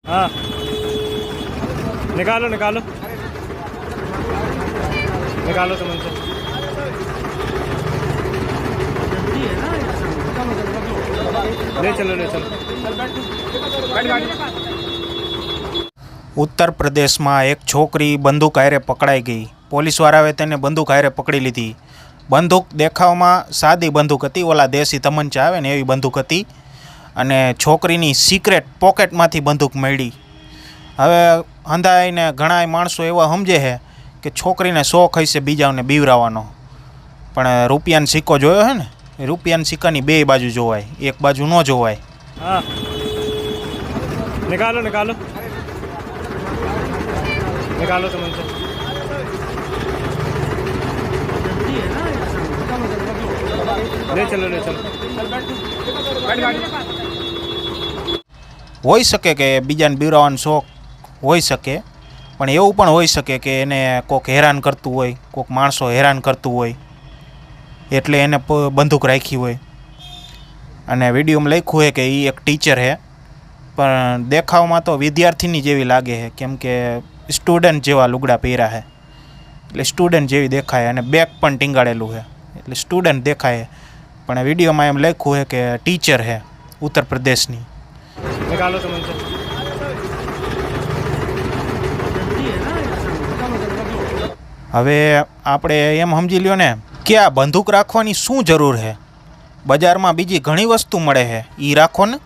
हाँ निकालो निकालो निकालो तुम उनसे। ले चलो ले चलो। ઉત્તર પ્રદેશમાં એક છોકરી બંદૂક હારે પકડાઈ ગઈ. પોલીસવાળાએ તેને બંદૂક હારે પકડી લીધી. બંદૂક દેખાવમાં સાદી બંદૂક હતી, ઓલા દેશી તમંચા આવે ને એવી બંદૂક હતી, અને છોકરીની સિક્રેટ પોકેટમાંથી બંદૂક મળી. હવે હંધાઈને ઘણા માણસો એવા સમજે છે કે છોકરીને શોખ હશે બીજાઓને બીવરાવાનો, પણ રૂપિયાનો સિક્કો જોયો છે ને, એ રૂપિયાના સિક્કાની બે બાજુ જોવાય, એક બાજુ ન જોવાય. हाँ निकालो निकालो निकालो तुम उनसे। ले चलो ले चलो। હોઈ શકે કે બીજાને બીવરાવાનો શોખ હોઈ શકે, પણ એવું પણ હોઈ શકે કે એને કોઈક હેરાન કરતું હોય, કોઈક માણસો હેરાન કરતું હોય એટલે એને બંદૂક રાખી હોય. અને વિડીયોમાં લખ્યું છે કે એ એક ટીચર છે, પણ દેખાવમાં તો વિદ્યાર્થીની જેવી લાગે છે, કેમ કે સ્ટુડન્ટ જેવા લુગડા પહેર્યા છે, એટલે સ્ટુડન્ટ જેવી દેખાય, અને બેગ પણ ટીંગાડેલું છે એટલે સ્ટુડન્ટ દેખાય. પણ વિડીયોમાં એમ લખ્યું છે કે ટીચર છે ઉત્તર પ્રદેશની. निकालो तुम उनसे। હવે આપણે એમ સમજી લ્યો ને કે આ બંદૂક રાખવાની શું જરૂર છે? બજારમાં બીજી ઘણી વસ્તુ મળે છે, એ રાખો ને.